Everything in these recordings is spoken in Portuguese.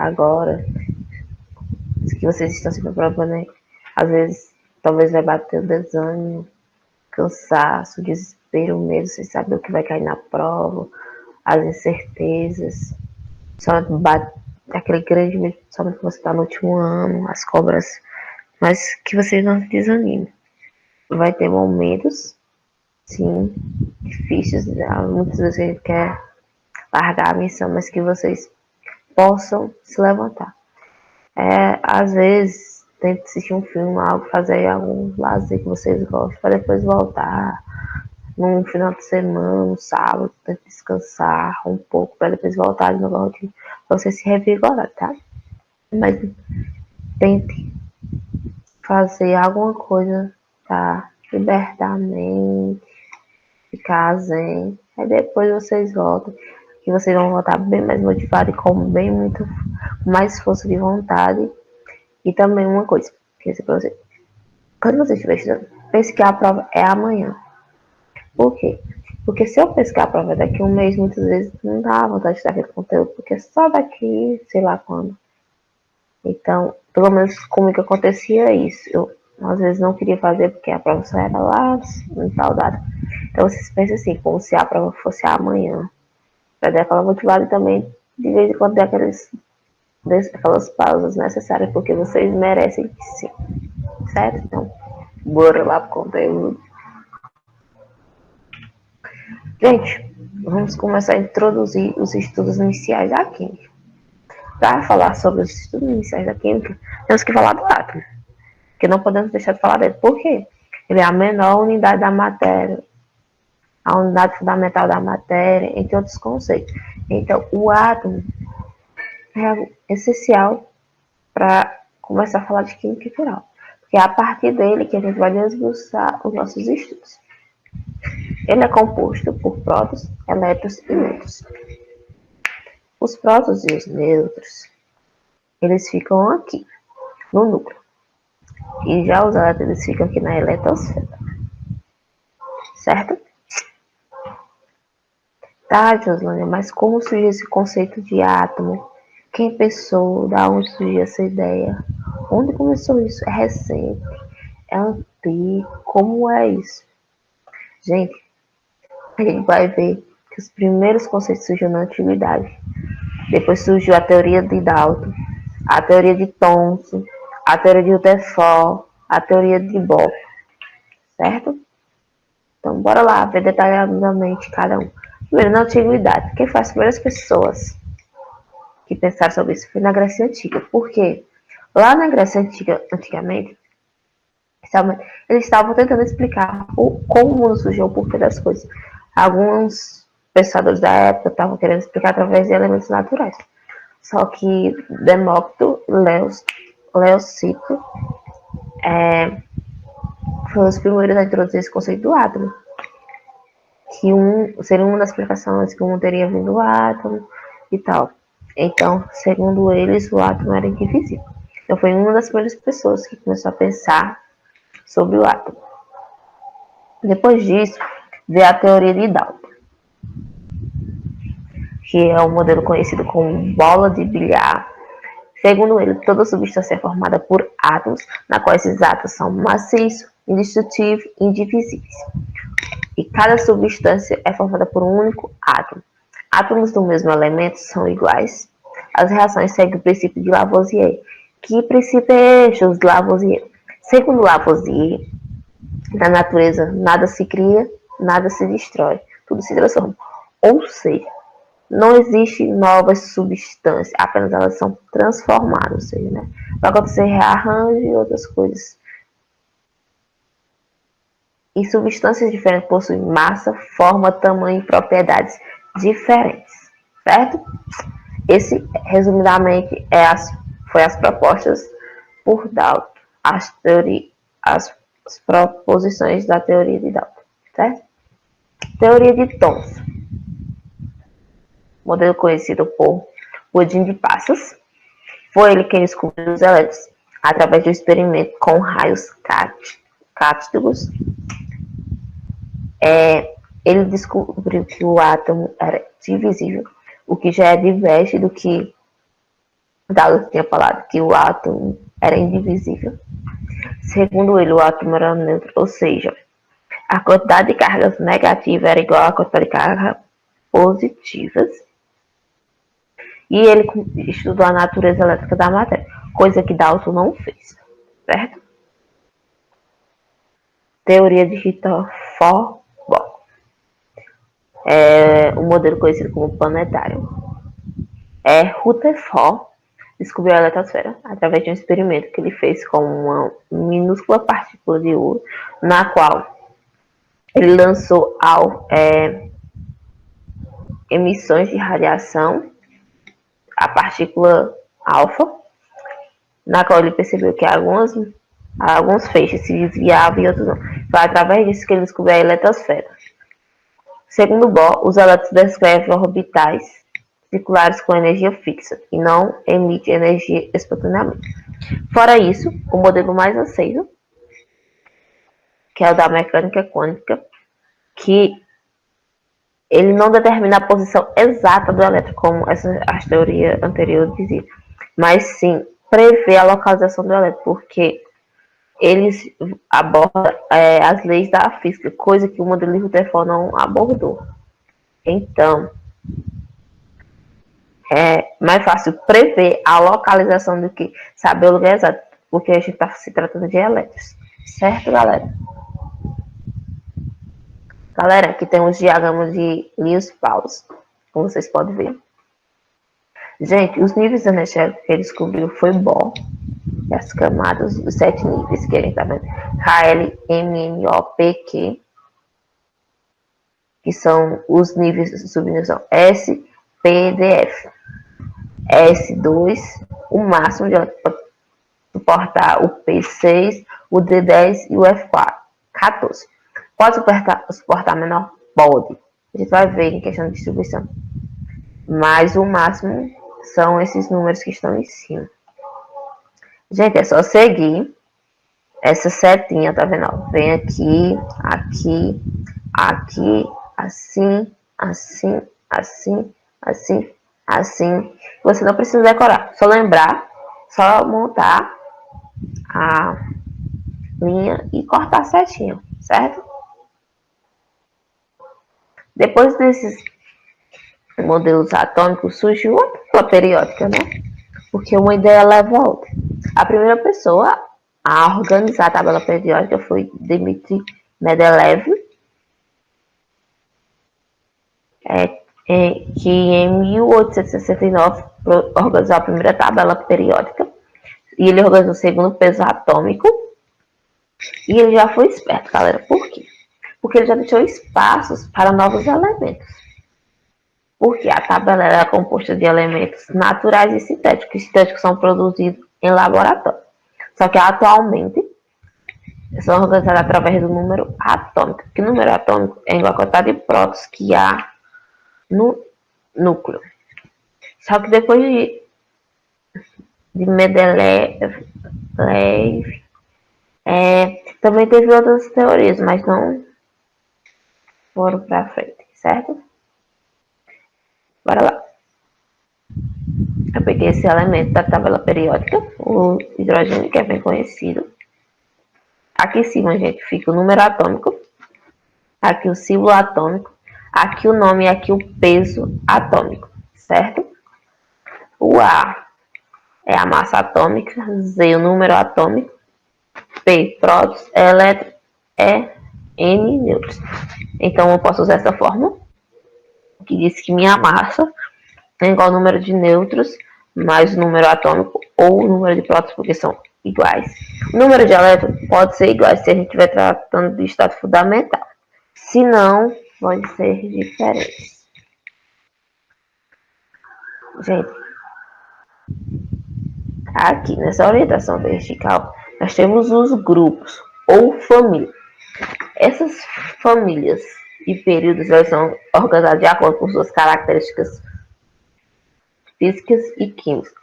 agora, que vocês estão se preparando, né? Às vezes, talvez vai bater o desânimo, cansaço, desespero, medo, sem saber o que vai cair na prova, as incertezas, só bate aquele grande medo, somente que você está no último ano, as cobras, mas que vocês não se desanimem. Vai ter momentos, sim, difíceis, né? Muitas vezes a gente quer largar a missão, mas que vocês possam se levantar. Às vezes, tente assistir um filme, algo, fazer algum lazer que vocês gostam, para depois voltar num final de semana, no sábado, tente descansar um pouco, para depois voltar de novo, para você se revigorar, tá? Mas tente fazer alguma coisa para libertar a mente, ficar zen. Aí depois vocês voltam, que vocês vão voltar bem mais motivados e com bem muito mais força de vontade. E também uma coisa, quer dizer pra você, quando você estiver estudando, pense que a prova é amanhã. Por quê? Porque se eu pensar que a prova é daqui a um mês, muitas vezes não dá vontade de estudar aquele conteúdo, porque é só daqui, sei lá quando. Então, pelo menos comigo acontecia isso. Eu, às vezes, não queria fazer porque a prova só era lá em tal data. Então, vocês pensam assim, como se a prova fosse amanhã. Para dar aquela motivada e também, de vez em quando, dar aquelas pausas necessárias, porque vocês merecem sim. Certo? Então, bora lá pro conteúdo. Gente, vamos começar a introduzir os estudos iniciais da química. Para falar sobre os estudos iniciais da química, temos que falar do átomo, que não podemos deixar de falar dele. Por quê? Ele é a menor unidade da matéria, a unidade fundamental da matéria, entre outros conceitos. Então, o átomo é essencial para começar a falar de química geral, porque é a partir dele que a gente vai desbruçar os nossos estudos. Ele é composto por prótons, elétrons e nêutrons. Os prótons e os nêutrons, eles ficam aqui, no núcleo. E já os elétrons, eles ficam aqui na eletrosfera. Certo? Tá, Joslânia, mas como surgiu esse conceito de átomo? Quem pensou? Da onde surgiu essa ideia? Onde começou isso? É recente? É antigo? Como é isso? Gente, a gente vai ver que os primeiros conceitos surgiram na antiguidade. Depois surgiu a teoria de Dalton, a teoria de Thomson, a teoria de Rutherford, a teoria de Bohr, certo? Então, bora lá ver detalhadamente cada um. Primeiro, na antiguidade, quem foi as primeiras pessoas que pensaram sobre isso foi na Grécia Antiga. Por quê? Lá na Grécia Antiga, antigamente, eles estavam tentando explicar como o mundo surgiu, o porquê das coisas. Alguns pensadores da época estavam querendo explicar através de elementos naturais. Só que Demócrito e Leucipo foram os primeiros a introduzir esse conceito do átomo. Que seria uma das explicações que um teria vindo do átomo e tal. Então, segundo eles, o átomo era indivisível. Então, foi uma das primeiras pessoas que começou a pensar sobre o átomo. Depois disso, veio a teoria de Dalton, que é um modelo conhecido como bola de bilhar. Segundo ele, toda substância é formada por átomos, na qual esses átomos são maciços, indestrutíveis e indivisíveis. E cada substância é formada por um único átomo. Átomos do mesmo elemento são iguais. As reações seguem o princípio de Lavoisier. Que princípio é este, os Lavoisier? Segundo Lavoisier, na natureza nada se cria, nada se destrói, tudo se transforma. Ou seja, não existe novas substâncias, apenas elas são transformadas, ou seja, né? Vai acontecer rearranjo e outras coisas. E substâncias diferentes possuem massa, forma, tamanho e propriedades diferentes, certo? Esse, resumidamente, foi as propostas por Dalton, as proposições da teoria de Dalton, certo? Teoria de Thomson, modelo conhecido por Pudim de Passas, foi ele quem descobriu os elétrons através do experimento com raios cápticos. Ele descobriu que o átomo era divisível, o que já é diverso do que Dallas tinha falado que o átomo era indivisível. Segundo ele, o átomo era neutro, ou seja, a quantidade de cargas negativas era igual à quantidade de cargas positivas. E ele estudou a natureza elétrica da matéria, coisa que Dalton não fez, certo? Teoria de Rutherford. É um modelo conhecido como planetário. Rutherford descobriu a eletrosfera através de um experimento que ele fez com uma minúscula partícula de ouro, na qual ele lançou emissões de radiação, a partícula alfa, na qual ele percebeu que alguns feixes se desviavam e outros não. Foi através disso que ele descobriu a eletrosfera. Segundo Bohr, os elétrons descrevem orbitais circulares com energia fixa e não emitem energia espontaneamente. Fora isso, o modelo mais aceito, que é o da mecânica quântica, que ele não determina a posição exata do elétron, como as teorias anteriores diziam, mas sim prevê a localização do elétron, porque eles abordam as leis da física, coisa que o modelo de Rutherford não abordou. Então, é mais fácil prever a localização do que saber o lugar exato, porque a gente está se tratando de elétrons. Certo, galera? Galera, aqui tem os diagramas de Linus-Pauls, como vocês podem ver. Gente, os níveis energéticos que ele descobriu foi Bohr, e as camadas, os 7 níveis que a gente tá vendo. KL, MNO, Q, que são os níveis de subdivisão S, P, D, F. S2, o máximo de suportar o P6, o D10 e o F4, 14. Pode suportar menor? Pode. A gente vai ver em questão de distribuição. Mas o máximo são esses números que estão em cima. Gente, é só seguir essa setinha, tá vendo? Vem aqui, aqui, aqui, assim, assim, assim, assim, assim. Você não precisa decorar, só lembrar, só montar a linha e cortar certinho, certo? Depois desses modelos atômicos surgiu a tabela periódica, né? Porque uma ideia leva a outra. A primeira pessoa a organizar a tabela periódica foi Dmitry Mendeleev, que em 1869 organizou a primeira tabela periódica, e ele organizou o segundo peso atômico, e ele já foi esperto, galera. Por quê? Porque ele já deixou espaços para novos elementos. Porque a tabela era composta de elementos naturais e sintéticos. Os sintéticos são produzidos em laboratório. Só que atualmente são organizados através do número atômico. Que o número atômico é igual a quantidade de prótons que há no núcleo. Só que depois de Mendeleev, também teve outras teorias, mas não foram para frente, certo? Bora lá. Eu peguei esse elemento da tabela periódica, o hidrogênio, que é bem conhecido. Aqui em cima, gente, fica o número atômico, aqui o símbolo atômico, aqui o nome e aqui o peso atômico, certo? O A é a massa atômica, Z o número atômico, P prótons, elétron, N nêutrons. Então eu posso usar essa fórmula, que diz que minha massa é igual ao número de nêutrons mais o número atômico ou o número de prótons, porque são iguais. O número de elétrons pode ser igual se a gente estiver tratando de estado fundamental. Se não, pode ser diferentes. Gente, aqui nessa orientação vertical, nós temos os grupos ou famílias. Essas famílias e períodos elas são organizados de acordo com suas características físicas e químicas.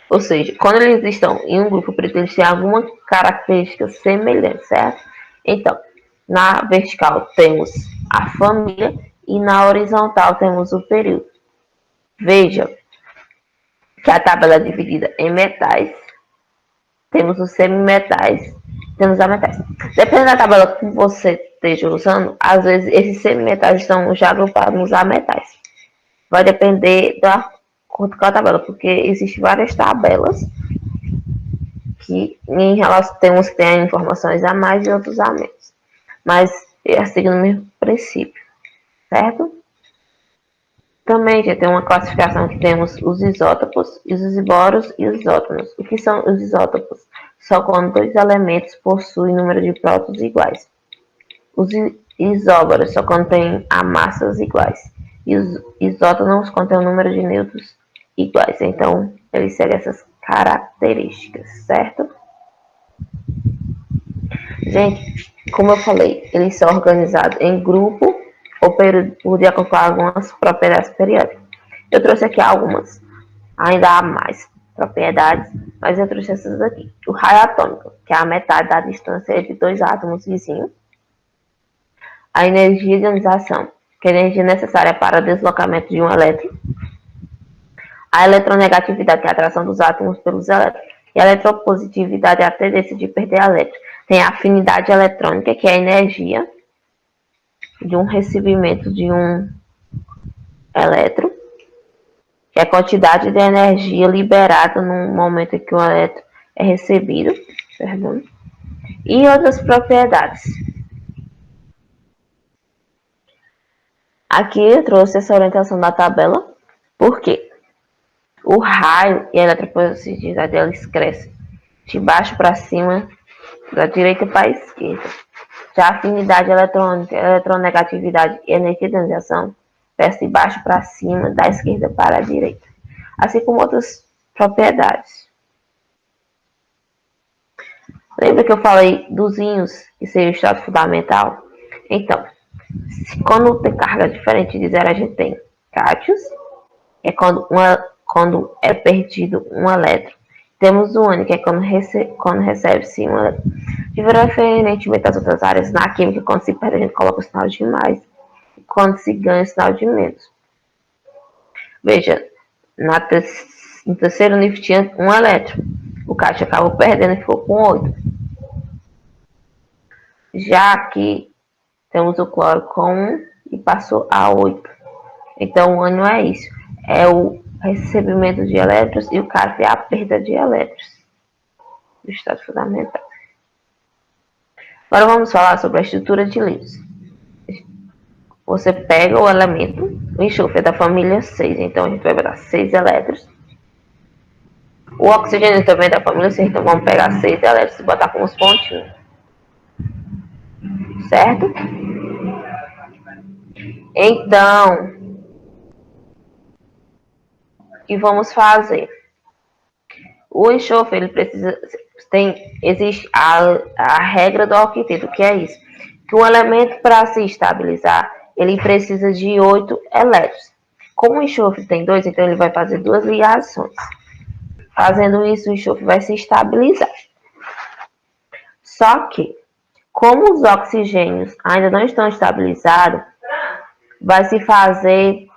Ou seja, quando eles estão em um grupo preto, eles têm alguma característica semelhante, certo? Então, na vertical temos a família e na horizontal temos o período. Veja que a tabela é dividida em metais, temos os semimetais, temos a metais. Dependendo da tabela que você esteja usando, às vezes esses semimetais estão já agrupados nos ametais. Vai depender da quanto que a tabela, porque existem várias tabelas que em relação, tem uns que têm informações a mais e outros a menos. Mas é seguindo o mesmo princípio, certo? Também já tem uma classificação que temos os isótopos, os isóbaros e os isótonos. O que são os isótopos? São quando dois elementos possuem número de prótons iguais. Os isóbaros só contêm a massas iguais. E os isótonos contêm o número de nêutrons iguais. Então, eles seguem essas características, certo? Gente, como eu falei, eles são organizados em grupo ou de acordo com algumas propriedades periódicas. Eu trouxe aqui algumas, ainda há mais propriedades, mas eu trouxe essas aqui. O raio atômico, que é a metade da distância entre dois átomos vizinhos. A energia de ionização, que é a energia necessária para o deslocamento de um elétron. A eletronegatividade, que é a atração dos átomos pelos elétrons. E a eletropositividade é a tendência de perder elétrons. Tem a afinidade eletrônica, que é a energia de um recebimento de um elétron, que é a quantidade de energia liberada no momento em que o elétron é recebido, perdão, e outras propriedades. Aqui eu trouxe essa orientação da tabela, porque o raio e a eletropositividade eles crescem de baixo para cima, da direita para a esquerda. Já a afinidade eletrônica, eletronegatividade e energia de ionização cresce de baixo para cima, da esquerda para a direita, assim como outras propriedades. Lembra que eu falei dos íons, que seria o estado fundamental? Então, quando tem carga diferente de zero, a gente tem cátions, que é quando é perdido um elétron. Temos o ânion, que é quando recebe-se um elétron. Diferentemente das outras áreas, na química, quando se perde, a gente coloca o sinal de mais. E quando se ganha, o sinal de menos. Veja, no terceiro nível tinha um elétron. O cátion acabou perdendo e ficou com 8. Já aqui, temos o cloro com 1 e passou a 8. Então, o ânion é isso. É o recebimento de elétrons e o cátion é a perda de elétrons do estado fundamental. Agora vamos falar sobre a estrutura de Lewis. Você pega o elemento, o enxofre é da família 6, então a gente vai botar 6 elétrons. O oxigênio também é da família 6, então vamos pegar 6 elétrons e botar com os pontinhos. Certo? Então, o que vamos fazer? O enxofre, ele precisa... existe a regra do octeto, que é isso. Que um elemento, para se estabilizar, ele precisa de 8 elétrons. Como o enxofre tem 2, então ele vai fazer 2 ligações. Fazendo isso, o enxofre vai se estabilizar. Só que, como os oxigênios ainda não estão estabilizados, vai se fazer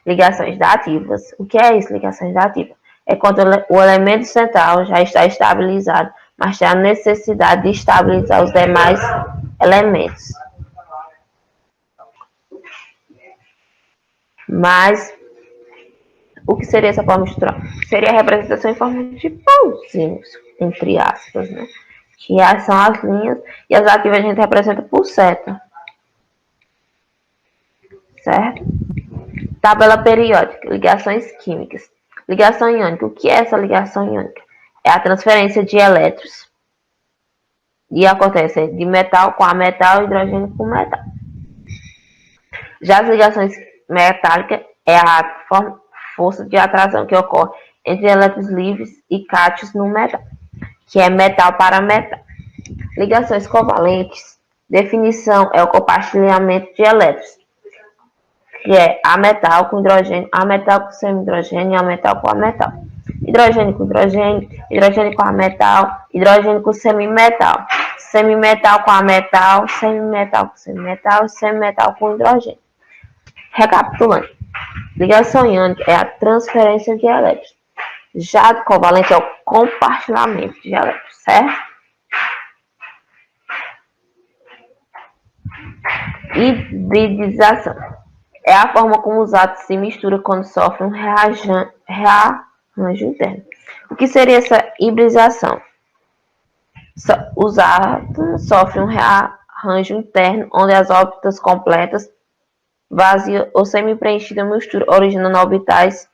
ligações dativas. O que é isso, ligações dativas? É quando o elemento central já está estabilizado, mas tem a necessidade de estabilizar os demais elementos. Mas, o que seria essa forma estrutural? Seria a representação em forma de pauzinhos, entre aspas, né? Que são as linhas, e as ativas a gente representa por seta. Certo? Tabela periódica, ligações químicas. Ligação iônica. O que é essa ligação iônica? É a transferência de elétrons. E acontece de metal com a metal, hidrogênio com metal. Já as ligações metálicas é a força de atração que ocorre entre elétrons livres e cátions no metal, que é metal para metal. Ligações covalentes, definição é o compartilhamento de elétrons, que é a metal com hidrogênio, a metal com semi-hidrogênio e a metal com a metal. Hidrogênio com hidrogênio, hidrogênio com a metal, hidrogênio com semimetal, semimetal com a metal, semimetal com semimetal e semimetal com hidrogênio. Recapitulando, Ligação iônica é a transferência de elétrons. Já covalente é o compartilhamento de elétrons, certo? Hibridização é a forma como os átomos se misturam quando sofrem um rearranjo interno. O que seria essa hibridização? Os átomos sofrem um rearranjo interno, onde as órbitas completas, vazias ou semi-preenchidas misturam, originando orbitais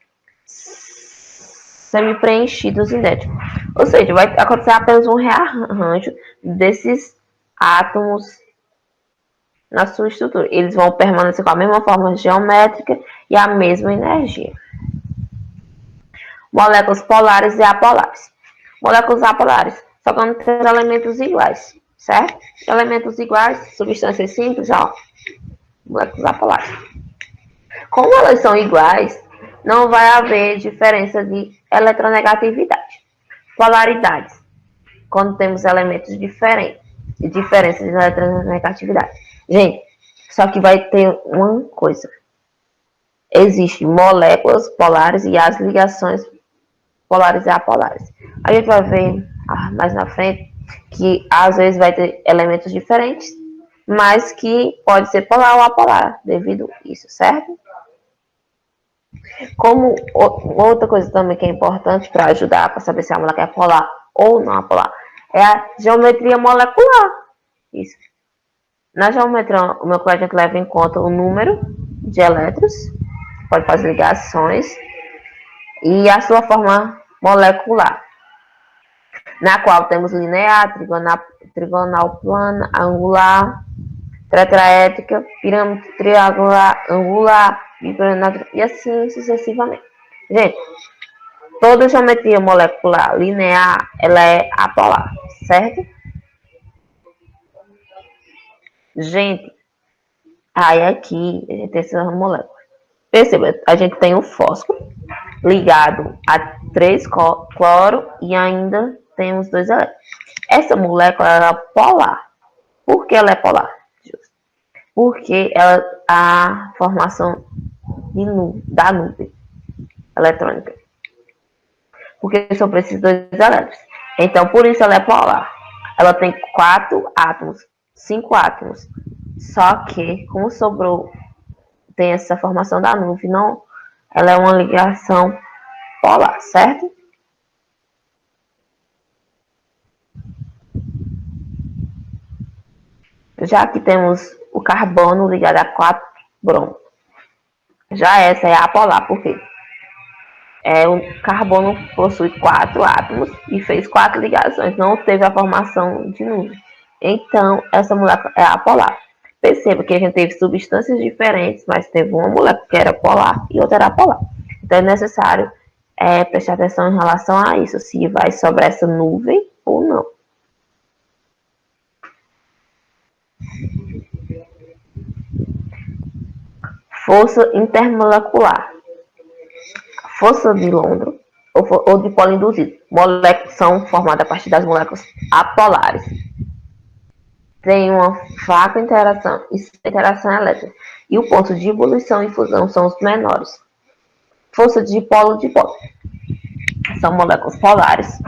semi-preenchidos idênticos. Ou seja, vai acontecer apenas um rearranjo desses átomos na sua estrutura. Eles vão permanecer com a mesma forma geométrica e a mesma energia. Moléculas polares e apolares. Moléculas apolares só quando tem elementos iguais, certo? Elementos iguais, substâncias simples, ó. Moléculas apolares. Como elas são iguais, não vai haver diferença de eletronegatividade. Polaridades. Quando temos elementos diferentes. E diferença de eletronegatividade. Gente, só que vai ter uma coisa. Existem moléculas polares e as ligações polares e apolares. A gente vai ver mais na frente que às vezes vai ter elementos diferentes, mas que pode ser polar ou apolar, devido a isso, certo? Como outra coisa também que é importante para ajudar para saber se a molécula é polar ou não apolar, é a geometria molecular. Isso. Na geometria molecular a gente leva em conta o número de elétrons, pode fazer ligações, e a sua forma molecular, na qual temos linear, trigonal plana, angular, tetraédrica, pirâmide triangular, angular, e assim sucessivamente. Gente, toda geometria molecular linear, ela é apolar, certo? Gente, aí aqui a gente tem essas moléculas. Perceba, a gente tem o fósforo ligado a 3 cloro e ainda temos 2 elétrons. Essa molécula ela é polar. Por que ela é polar? Porque ela a formação da nuvem eletrônica. Porque só precisa de 2 elétrons. Então, por isso ela é polar. Ela tem 4 átomos, 5 átomos. Só que, como sobrou, tem essa formação da nuvem, não, ela é uma ligação polar, certo? Já que temos o carbono ligado a 4 bromos. Já essa é apolar, por quê? O carbono possui 4 átomos e fez 4 ligações, não teve a formação de nuvem. Então, essa molécula é apolar. Perceba que a gente teve substâncias diferentes, mas teve uma molécula que era polar e outra era apolar. Então, é necessário prestar atenção em relação a isso, se vai sobre essa nuvem ou não. Força intermolecular. Força de Londres ou de polo induzido. Moléculas são formadas a partir das moléculas apolares. Tem uma fraca interação elétrica. E o ponto de ebulição e fusão são os menores. Força de polo. São moléculas polares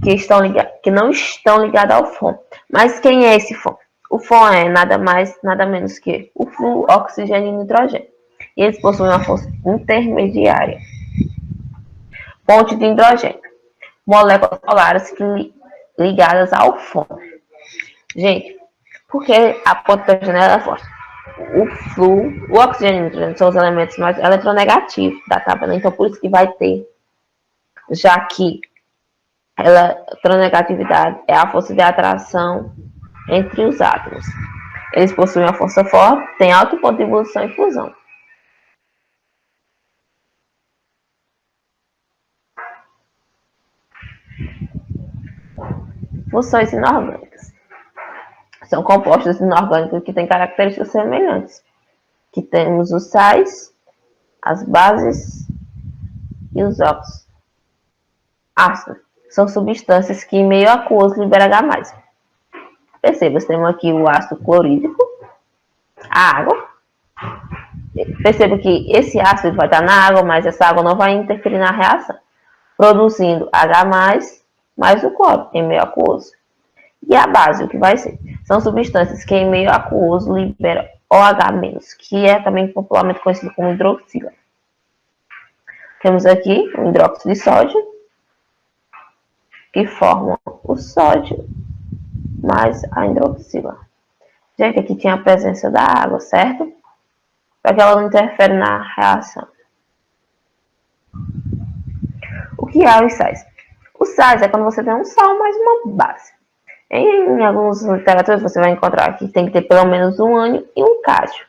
que não estão ligadas ao FON. Mas quem é esse FON? O FON é nada mais, nada menos que o flúor, oxigênio e nitrogênio. E eles possuem uma força intermediária. Ponte de hidrogênio. Moléculas polares ligadas ao FON. Gente, por que a ponte de hidrogênio é forte? O flúor, o oxigênio e o nitrogênio são os elementos mais eletronegativos da tabela. Então, por isso que vai ter, já que a eletronegatividade é a força de atração entre os átomos. Eles possuem uma força forte, têm alto ponto de ebulição e fusão. Funções inorgânicas. São compostos inorgânicos que têm características semelhantes. Que temos os sais, as bases e os óxidos. Ácidos são substâncias que, em meio aquoso, liberam H+. Perceba, temos aqui o ácido clorídrico, a água, Perceba que esse ácido vai estar na água, mas essa água não vai interferir na reação, produzindo H+, mais o cloro em meio aquoso. E a base, o que vai ser? São substâncias que em meio aquoso liberam OH-, que é também popularmente conhecido como hidroxila. Temos aqui o hidróxido de sódio, que forma o sódio mais a hidroxila. Gente, aqui tinha a presença da água, certo? Para que ela não interfere na reação. O que é os sais? Os sais é quando você tem um sal mais uma base. Em algumas literaturas você vai encontrar que tem que ter pelo menos um ânion e um cálcio.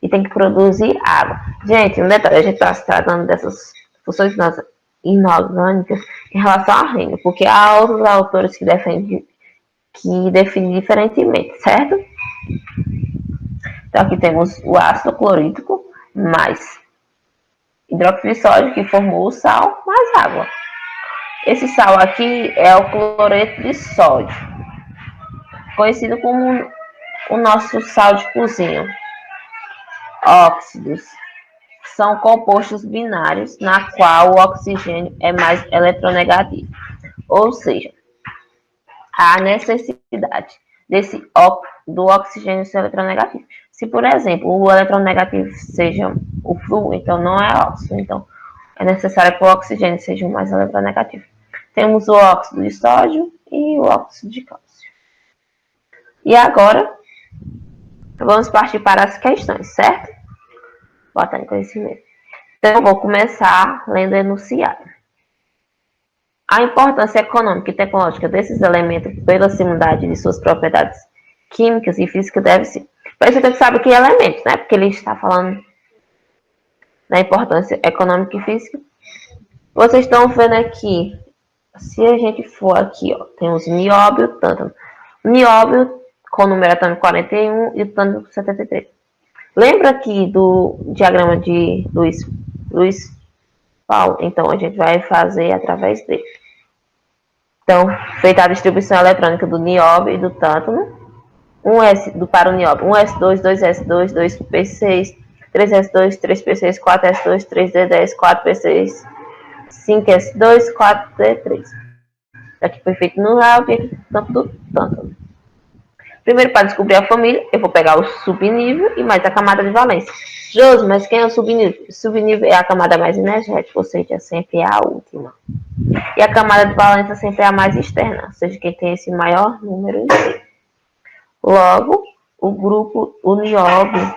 E tem que produzir água. Gente, um detalhe, a gente está se tratando dessas funções inorgânicas em relação ao reino, porque há outros autores que definem diferentemente, certo? Então aqui temos o ácido clorídrico mais hidróxido de sódio, que formou o sal, mais água. Esse sal aqui é o cloreto de sódio, conhecido como o nosso sal de cozinha. Óxidos são compostos binários, na qual o oxigênio é mais eletronegativo. Ou seja, há necessidade do oxigênio ser eletronegativo. Se, por exemplo, o eletronegativo seja o flúor, então não é óxido. Então, é necessário que o oxigênio seja o mais eletronegativo. Temos o óxido de sódio e o óxido de cálcio. E agora, vamos partir para as questões, certo? Botar em conhecimento. Então, eu vou começar lendo o enunciado. A importância econômica e tecnológica desses elementos pela similaridade de suas propriedades químicas e físicas deve ser. Mas você sabe que elementos, né? Porque ele está falando da importância econômica e física. Vocês estão vendo aqui, se a gente for aqui, ó, temos nióbio e tântalo. Nióbio com o número atômico 41 e o tântalo 73. Lembra aqui do diagrama de Luiz Paulo? Então, a gente vai fazer através dele. Então, feita a distribuição eletrônica do nióbio e do tântalo, para o nióbio, 1s2, 2s2, 2p6, 3s2, 3p6, 4s2, 3d10, 4p6, 5s2, 4d3. Aqui foi feito no nióbio e aqui do tântalo. Primeiro, para descobrir a família, eu vou pegar o subnível e mais a camada de valência. Josi, mas quem é o subnível? O subnível é a camada mais energética, ou seja, sempre é a última. E a camada de valência sempre é a mais externa, ou seja, quem tem esse maior número em si. Logo, o grupo, o nióbio,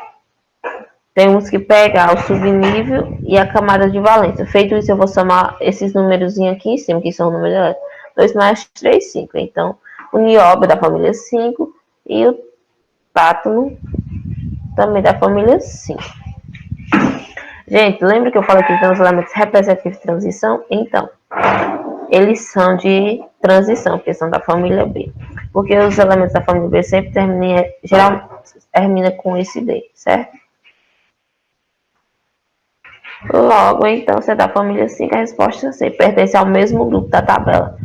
temos que pegar o subnível e a camada de valência. Feito isso, eu vou somar esses números aqui em cima, que são o número de 2 mais 3, 5. Então, o nióbio da família 5 e o tátano também da família 5. Gente, lembra que eu falei que tem os elementos representativos de transição? Então, eles são de transição, porque são da família B. Porque os elementos da família B sempre termina com esse D, certo? Logo, então, se é da família 5, a resposta C. Pertence ao mesmo grupo da tabela,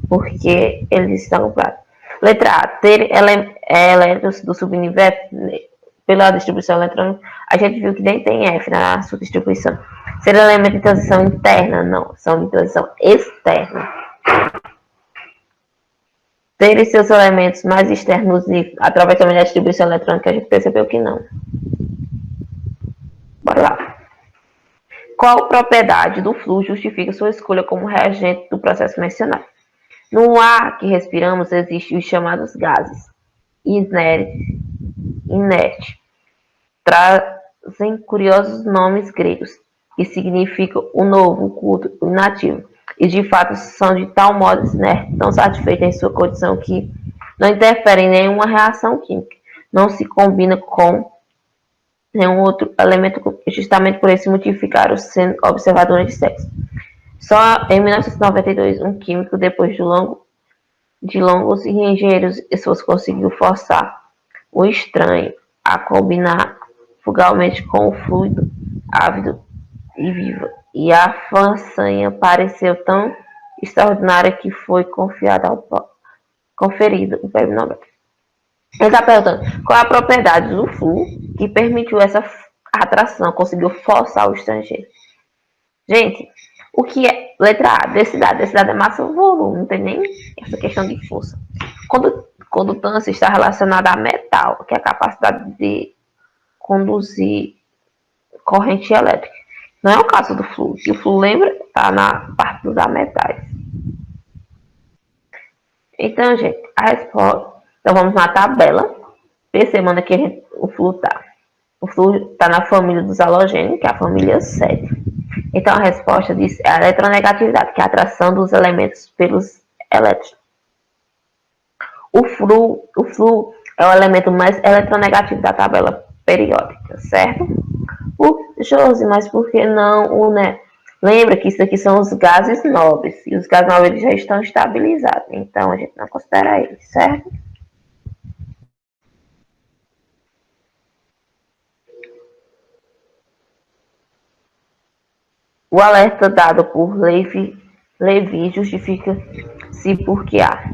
porque eles estão claros. Letra A. Ter elétrons do subnível pela distribuição eletrônica. A gente viu que nem tem F na sua distribuição. Ser elemento de transição interna? Não, são de transição externa. Ter seus elementos mais externos através também da distribuição eletrônica, a gente percebeu que não. Bora lá. Qual propriedade do flúor justifica sua escolha como reagente do processo mencionado? No ar que respiramos existem os chamados gases inerte. Trazem curiosos nomes gregos, que significam o novo, o culto, o inativo. E de fato são de tal modo inertes, tão satisfeitos em sua condição que não interferem em nenhuma reação química, não se combina com nenhum outro elemento, justamente por esse motivo ficaram sendo observados durante séculos. Só em 1992, um químico, depois de longos e engenheiros esforços, conseguiu forçar o estranho a combinar fugalmente com o fluido ávido e vivo. E a façanha pareceu tão extraordinária que foi conferido o prêmio Nobel. Ele está perguntando qual é a propriedade do flúor que permitiu essa a atração, conseguiu forçar o estrangeiro. Gente, o que é letra A? Densidade. Densidade é massa ou volume, não tem nem essa questão de força. Condutância está relacionada a metal, que é a capacidade de conduzir corrente elétrica. Não é o caso do fluido. O fluido, lembra, está na parte dos metais. Então, gente, a resposta. Então, vamos na tabela. Percebendo que o fluido está. O fluido está na família dos halogênios, que é a família 7. Então, a resposta diz é a eletronegatividade, que é a atração dos elementos pelos elétrons. O fluo é o elemento mais eletronegativo da tabela periódica, certo? Josi, mas por que não o né? Lembra que isso aqui são os gases nobres, e os gases nobres já estão estabilizados, então a gente não considera eles, certo? O alerta dado por Levi justifica-se porque há.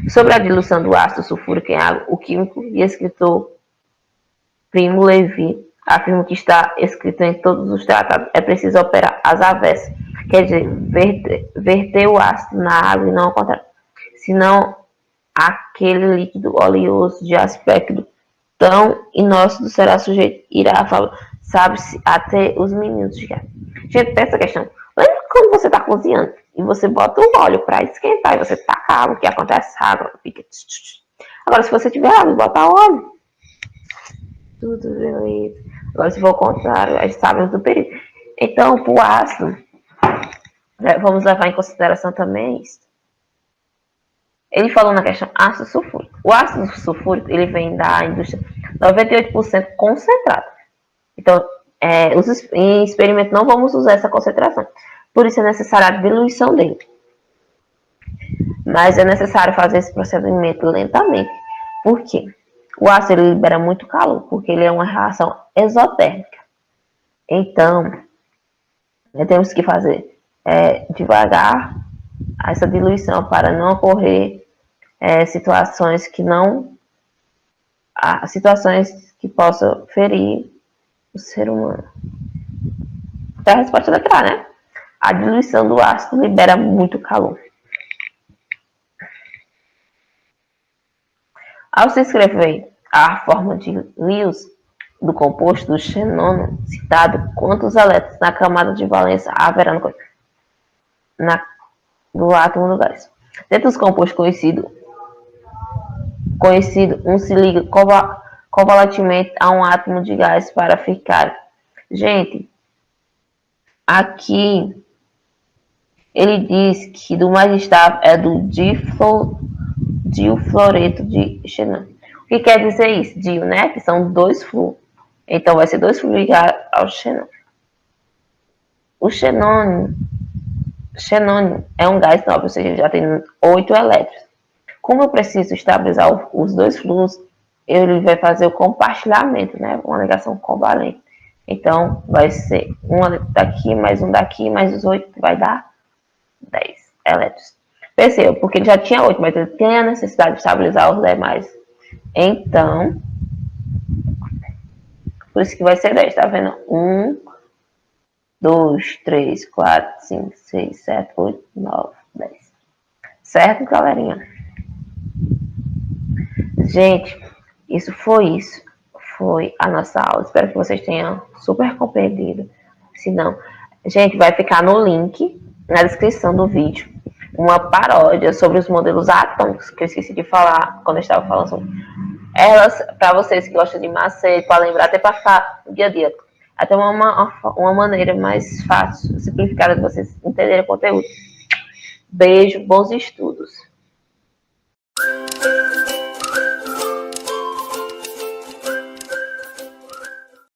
Sobre a diluição do ácido sulfúrico em água, o químico e escritor Primo Levi afirma que está escrito em todos os tratados, é preciso operar às avessas, quer dizer, verter o ácido na água e não ao contrário. Senão, aquele líquido oleoso de aspecto tão inóxido será sujeito irá falar, sabe-se até os minutos de gás. Gente, tem essa questão. Lembra quando você está cozinhando e você bota o óleo para esquentar e você taca água, o que acontece? A água fica... Agora, se você tiver água e botar óleo, tudo beleza. Agora, se for o contrário, a gente sabe do perigo. Então, para o ácido, vamos levar em consideração também isso. Ele falou na questão ácido sulfúrico. O ácido sulfúrico, ele vem da indústria 98% concentrado. Então, em experimento não vamos usar essa concentração. Por isso é necessária a diluição dele. Mas é necessário fazer esse procedimento lentamente. Por quê? O ácido ele libera muito calor, porque ele é uma reação exotérmica. Então, temos que fazer devagar essa diluição para não ocorrer situações que possam ferir o ser humano. Então, a resposta é letra A, né? A diluição do ácido libera muito calor. Ao se escrever a forma de Lewis do composto do xenônio citado, quantos elétrons na camada de valência haverá do átomo do gás? Dentro dos compostos conhecido, um se liga covalentemente a um átomo de gás para ficar. Gente, aqui ele diz que do mais estável é do difluoreto de xenônio. O que quer dizer isso? Dio, né? Que são dois fluos. Então vai ser dois fluos ligados ao xenônio. O xenônio é um gás nobre, ou seja, já tem 8 elétrons. Como eu preciso estabilizar os dois fluos, ele vai fazer o compartilhamento, né? Uma ligação covalente. Então, vai ser um daqui, mais um daqui, mais os 8, vai dar 10 elétrons. Perceba, porque ele já tinha 8, mas ele tem a necessidade de estabilizar os demais. Então, por isso que vai ser 10, tá vendo? 1, 2, 3, 4, 5, 6, 7, 8, 9, 10. Certo, galerinha? Gente, isso. Foi a nossa aula. Espero que vocês tenham super compreendido. Se não, gente, vai ficar no link na descrição do vídeo uma paródia sobre os modelos atômicos, que eu esqueci de falar quando eu estava falando sobre elas, para vocês que gostam de macete, para lembrar, até para ficar no dia a dia. Até uma maneira mais fácil, simplificada de vocês entenderem o conteúdo. Beijo, bons estudos.